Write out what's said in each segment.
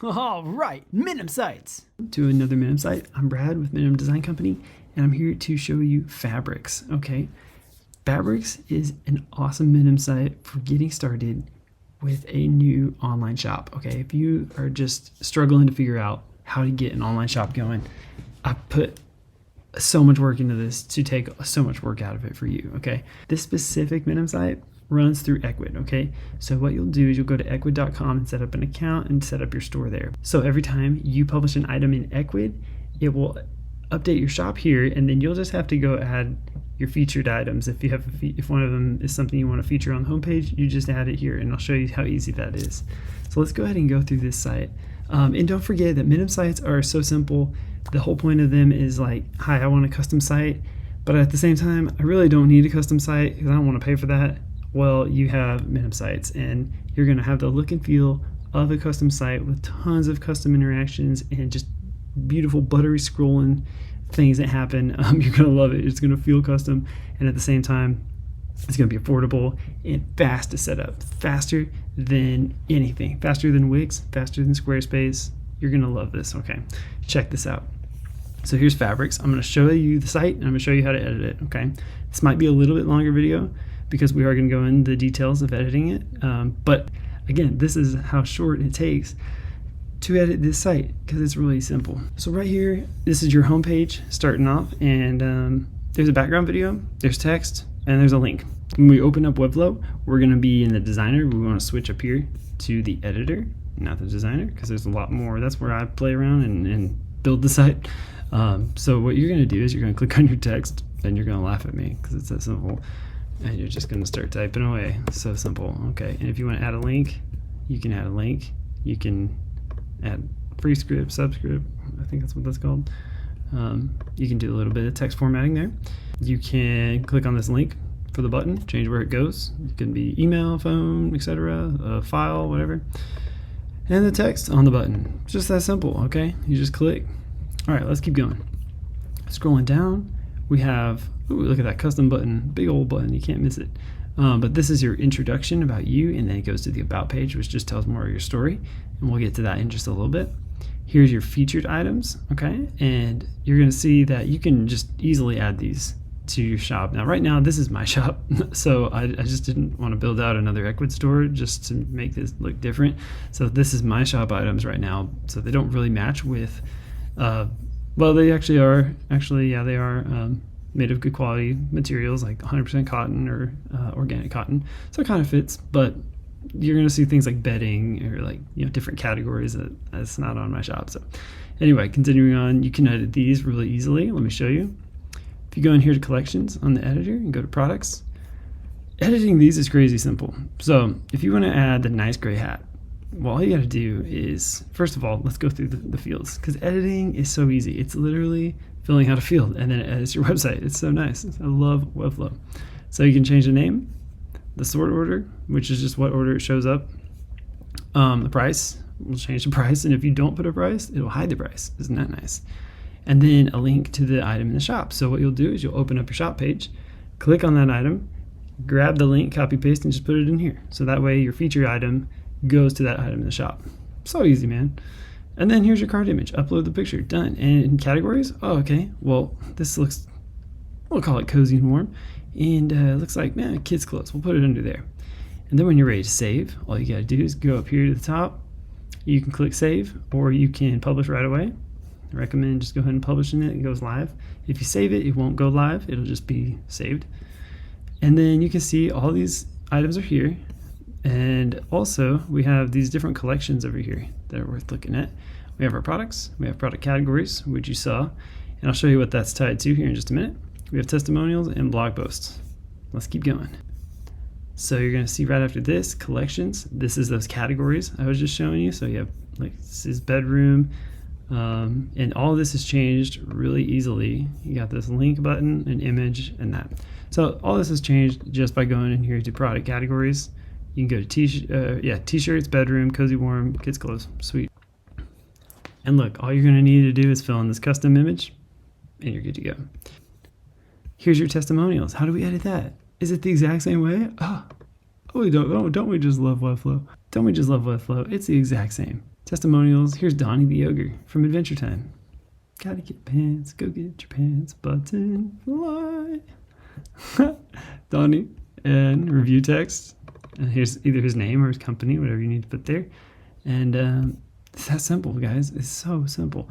All right, Minimsites. To another Minimsite. I'm Brad with Minim Design Company, and I'm here to show you Fabrics. Okay, Fabrics is an awesome Minimsite for getting started with a new online shop. Okay, if you are just struggling to figure out how to get an online shop going, I put so much work into this to take so much work out of it for you. Okay, this specific Minimsite runs through Ecwid. Okay, so what you'll do is you'll go to ecwid.com and set up an account and set up your store there. So every time you publish an item in Ecwid, it will update your shop here, and then you'll just have to go add your featured items. If you have if one of them is something you want to feature on the homepage, you just add it here, and I'll show you how easy that is. So let's go ahead and go through this site. And don't forget that Minimsites are so simple. The whole point of them is like, hi, I want a custom site, but at the same time, I really don't need a custom site because I don't want to pay for that. Well, you have Minimsites, and you're going to have the look and feel of a custom site with tons of custom interactions and just beautiful buttery scrolling things that happen. You're going to love it. It's going to feel custom, and at the same time, it's going to be affordable and fast to set up. Faster than anything. Faster than Wix, faster than Squarespace. You're going to love this. Okay, check this out. So here's Fabrics. I'm going to show you the site, and I'm going to show you how to edit it. Okay, this might be a little bit longer video because we are going to go into the details of editing it. But again, this is how short it takes to edit this site because it's really simple. So right here, this is your homepage starting off, and there's a background video, there's text, and there's a link. When we open up Webflow, we're going to be in the designer. We want to switch up here to the editor, not the designer, because there's a lot more. That's where I play around and build the site. So what you're going to do is you're going to click on your text, and you're going to laugh at me because it's that simple. And you're just going to start typing away. So simple. Okay, and if you want to add a link, you can add a link. You can add free script, subscript. I think that's what that's called. You can do a little bit of text formatting there. You can click on this link for the button, change where it goes. It can be email, phone, etc., a file, whatever. And the text on the button. It's just that simple, okay? You just click. All right, let's keep going. Scrolling down, we have, ooh, look at that custom button, big old button, you can't miss it. But this is your introduction about you, and then it goes to the about page, which just tells more of your story, and we'll get to that in just a little bit. Here's your featured items, okay? And you're gonna see that you can just easily add these to your shop. Now, right now, this is my shop, so I just didn't want to build out another Ecwid store just to make this look different. So this is my shop items right now, so they don't really match with, well, they actually are, yeah, they are made of good quality materials, like 100% cotton or organic cotton, so it kind of fits, but you're going to see things like bedding or like, you know, different categories that's not on my shop. So anyway, continuing on, you can edit these really easily. Let me show you. If you go in here to collections on the editor and go to products, editing these is crazy simple. So if you want to add the nice gray hat, well, all you got to do is, first of all, let's go through the fields, because editing is so easy. It's literally filling out a field and then it edits your website. It's so nice. I love Webflow. So you can change the name, the sort order, which is just what order it shows up. The price, we'll change the price, and if you don't put a price, it'll hide the price. Isn't that nice? And then a link to the item in the shop. So what you'll do is you'll open up your shop page, click on that item, grab the link, copy paste, and just put it in here. So that way your featured item goes to that item in the shop. So easy, man. And then here's your card image. Upload the picture. Done. And in categories, oh, okay. Well, this looks, we'll call it cozy and warm. And it looks like, man, kids' clothes. We'll put it under there. And then when you're ready to save, all you got to do is go up here to the top. You can click save, or you can publish right away. I recommend just go ahead and publishing it. It goes live. If you save it, it won't go live. It'll just be saved. And then you can see all these items are here. And also we have these different collections over here that are worth looking at. We have our products, we have product categories, which you saw, and I'll show you what that's tied to here in just a minute. We have testimonials and blog posts. Let's keep going. So you're going to see right after this, collections. This is those categories I was just showing you. So you have, like, this is bedroom, and all this has changed really easily. You got this link button, an image, and that. So all this has changed just by going in here to product categories. You can go to t-shirts, bedroom, cozy warm, kids clothes. Sweet. And look, all you're going to need to do is fill in this custom image, and you're good to go. Here's your testimonials. How do we edit that? Is it the exact same way? Oh, don't we just love Webflow? Don't we just love Webflow? It's the exact same. Testimonials. Here's Donnie the Ogre from Adventure Time. Gotta get pants, go get your pants, button fly. Donnie. And review text. And here's either his name or his company, whatever you need to put there. And it's that simple, guys. It's so simple.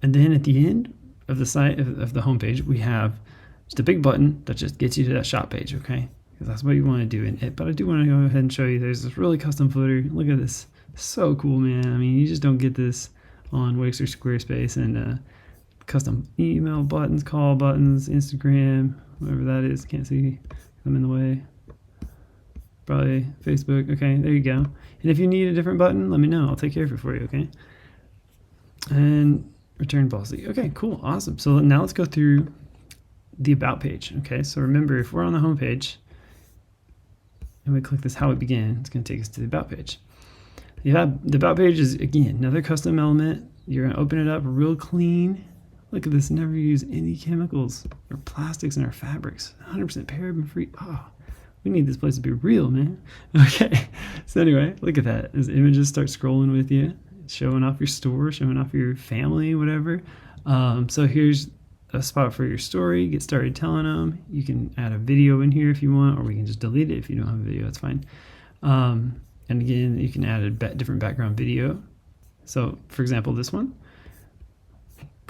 And then at the end of the site, of the homepage, we have just a big button that just gets you to that shop page, okay? Because that's what you want to do in it. But I do want to go ahead and show you there's this really custom footer. Look at this. So cool, man. I mean, you just don't get this on Wix or Squarespace. And custom email buttons, call buttons, Instagram, whatever that is. Can't see. I'm in the way. Probably Facebook. Okay, there you go. And if you need a different button, let me know. I'll take care of it for you, okay? And return policy. Okay, cool. Awesome. So now let's go through the About page. Okay, so remember, if we're on the home page and we click this How It Began, it's going to take us to the About page. The About page is, again, another custom element. You're going to open it up real clean. Look at this. Never use any chemicals or plastics in our fabrics. 100% paraben free. Oh, we need this place to be real, man. Okay, so anyway, look at that. As images start scrolling with you, showing off your store, showing off your family, whatever. So here's a spot for your story. Get started telling them. You can add a video in here if you want, or we can just delete it if you don't have a video. That's fine. And again, you can add a different background video. So for example, this one,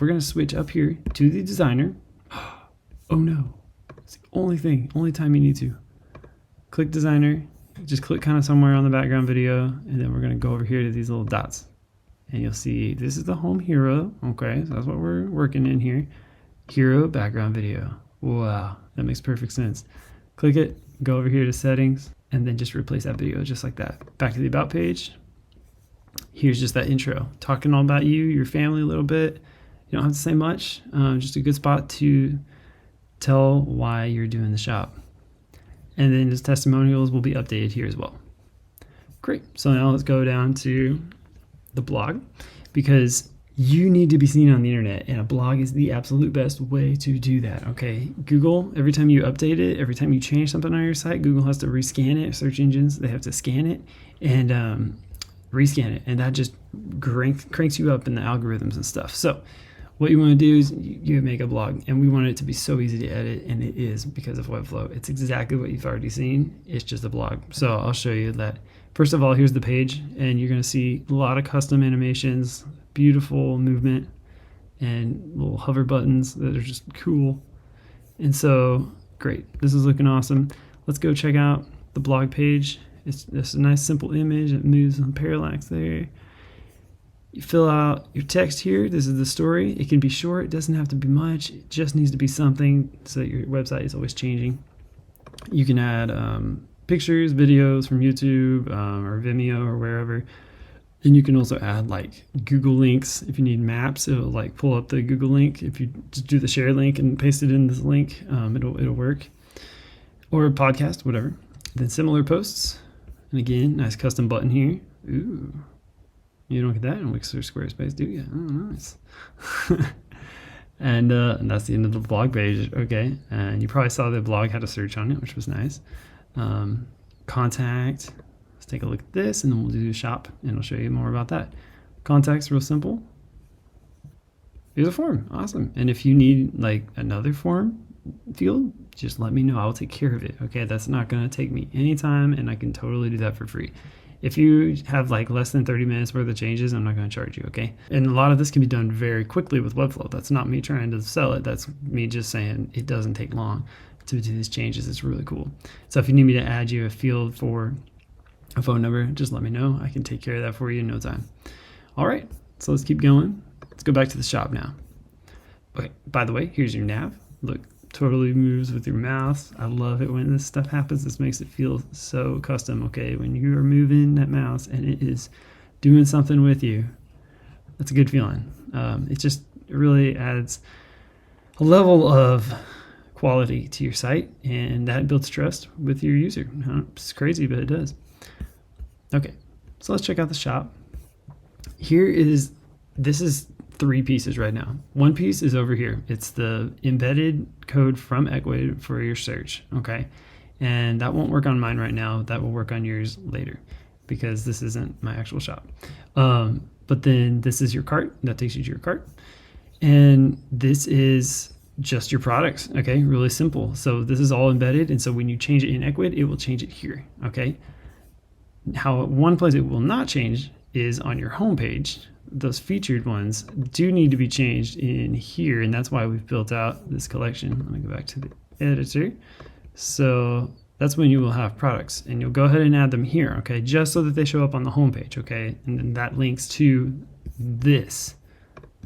we're going to switch up here to the designer. Oh no, it's the only time you need to. Click designer, just click kind of somewhere on the background video, and then we're going to go over here to these little dots. And you'll see this is the home hero. Okay, so that's what we're working in here. Hero background video. Wow, that makes perfect sense. Click it, go over here to settings, and then just replace that video just like that. Back to the About page. Here's just that intro, talking all about you, your family a little bit. You don't have to say much, just a good spot to tell why you're doing the shop. And then his testimonials will be updated here as well. Great. So now let's go down to the blog, because you need to be seen on the internet, and a blog is the absolute best way to do that. Okay, Google, every time you update it, every time you change something on your site, Google has to rescan it. Search engines, they have to scan it and rescan it, and that just cranks you up in the algorithms and stuff. So what you want to do is you make a blog, and we want it to be so easy to edit, and it is because of Webflow. It's exactly what you've already seen. It's just a blog. So I'll show you that. First of all, here's the page, and you're going to see a lot of custom animations, beautiful movement, and little hover buttons that are just cool. And so, great. This is looking awesome. Let's go check out the blog page. It's just a nice simple image. It moves on parallax there. You fill out your text here. This is the story. It can be short. It doesn't have to be much. It just needs to be something so that your website is always changing. You can add pictures, videos from YouTube or Vimeo or wherever. And you can also add like Google links. If you need maps, it'll like pull up the Google link. If you just do the share link and paste it in this link, it'll work. Or a podcast, whatever. Then similar posts. And again, nice custom button here. Ooh. You don't get that in Wix or Squarespace, do you? Oh, nice. And that's the end of the blog page. Okay. And you probably saw the blog had a search on it, which was nice. Contact. Let's take a look at this, and then we'll do shop, and I'll show you more about that. Contact's real simple. Here's a form. Awesome. And if you need like another form field, just let me know. I will take care of it. Okay. That's not going to take me any time, and I can totally do that for free. If you have like less than 30 minutes worth of changes, I'm not going to charge you, okay? And a lot of this can be done very quickly with Webflow. That's not me trying to sell it. That's me just saying it doesn't take long to do these changes. It's really cool. So if you need me to add you a field for a phone number, just let me know. I can take care of that for you in no time. All right, so let's keep going. Let's go back to the shop now. Okay, by the way, here's your nav. Look, totally moves with your mouse. I love it when this stuff happens. This makes it feel so custom, okay? When you are moving that mouse and it is doing something with you, that's a good feeling. It really adds a level of quality to your site, and that builds trust with your user. It's crazy, but it does. Okay, so let's check out the shop. This is 3 pieces right now. One piece is over here. It's the embedded code from Ecwid for your search, okay? And that won't work on mine right now. That will work on yours later. because this isn't my actual shop. But then this is your cart. That takes you to your cart. And this is just your products. Okay, really simple. So this is all embedded. And so when you change it in Ecwid, it will change it here. Okay. How one place it will not change is on your homepage. Those featured ones do need to be changed in here, and that's why we've built out this collection. Let me go back to the editor. So that's when you will have products, and you'll go ahead and add them here, okay, just so that they show up on the homepage, okay, and then that links to this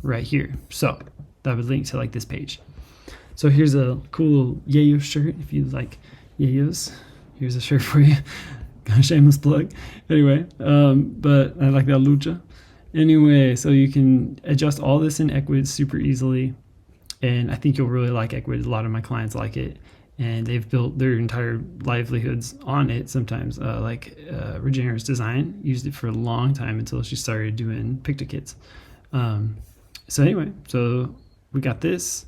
right here. So that would link to like this page. So here's a cool Yayo shirt if you like Yayos. Here's a shirt for you. Shameless plug. Anyway, but I like that lucha. Anyway, so you can adjust all this in Ecwid super easily, and I think you'll really like Ecwid. A lot of my clients like it, and they've built their entire livelihoods on it sometimes. Regenerous Design used it for a long time until she started doing Pictokits. So anyway, so we got this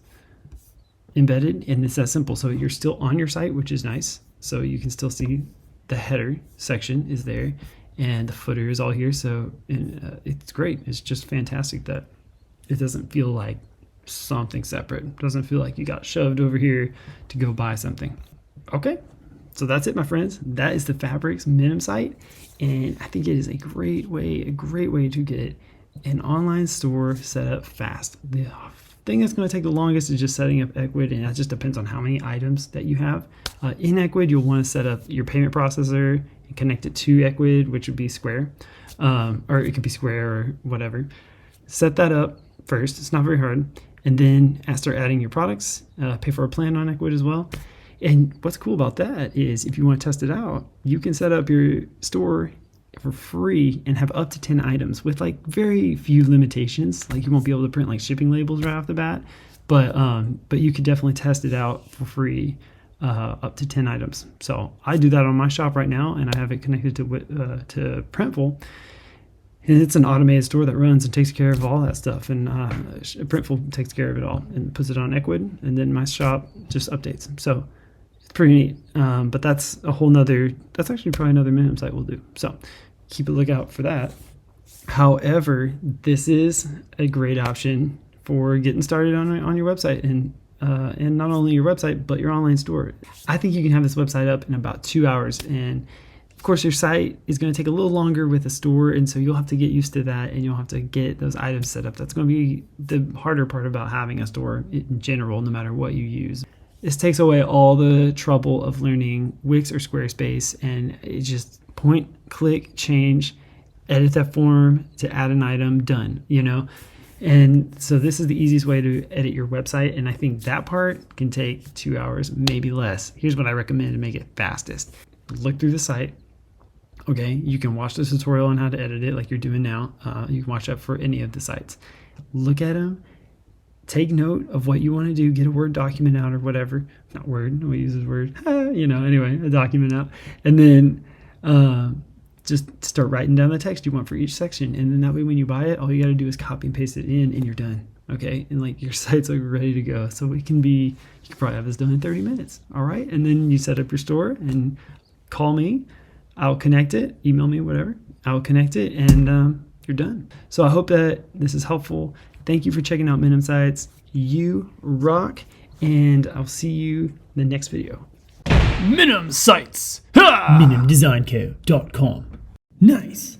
embedded, and it's that simple. So you're still on your site, which is nice. So you can still see the header section is there, and the footer is all here. So it's great. It's just fantastic that it doesn't feel like something separate. It doesn't feel like you got shoved over here to go buy something. Okay, so that's it, my friends. That is the Fabrics Minimsite, and I think it is a great way to get an online store set up fast. The thing that's going to take the longest is just setting up Ecwid, and that just depends on how many items that you have. In Ecwid, you'll want to set up your payment processor and connect it to Ecwid, which would be Square, or it could be Square or whatever. Set that up first. It's not very hard. And then start adding your products, pay for a plan on Ecwid as well. And what's cool about that is if you want to test it out, you can set up your store for free and have up to 10 items with like very few limitations. Like you won't be able to print like shipping labels right off the bat, but you could definitely test it out for free, up to 10 items. So I do that on my shop right now, and I have it connected to Printful. And it's an automated store that runs and takes care of all that stuff. And Printful takes care of it all and puts it on Ecwid, and then my shop just updates. So it's pretty neat. But that's actually probably another Minimsite we'll do. So keep a lookout for that. However, this is a great option for getting started on your website, and not only your website, but your online store. I think you can have this website up in about 2 hours, and of course, your site is going to take a little longer with a store, and so you'll have to get used to that, and you'll have to get those items set up. That's going to be the harder part about having a store in general, no matter what you use. This takes away all the trouble of learning Wix or Squarespace, and it's just point, click, change, edit that form to add an item, done, And so this is the easiest way to edit your website, and I think that part can take 2 hours, maybe less. Here's what I recommend to make it fastest. Look through the site. Okay, you can watch the tutorial on how to edit it like you're doing now. You can watch that for any of the sites. Look at them. Take note of what you want to do. Get a Word document out or whatever. Not Word, nobody uses Word. Anyway, a document out. And then just start writing down the text you want for each section. And then that way when you buy it, all you got to do is copy and paste it in, and you're done. Okay, and like your site's like ready to go. So you can probably have this done in 30 minutes. All right, and then you set up your store and call me. I'll connect it, email me, whatever. I'll connect it, and you're done. So I hope that this is helpful. Thank you for checking out Minimsites. You rock, and I'll see you in the next video. Minimsites! Ha! Minimdesignco.com. Nice.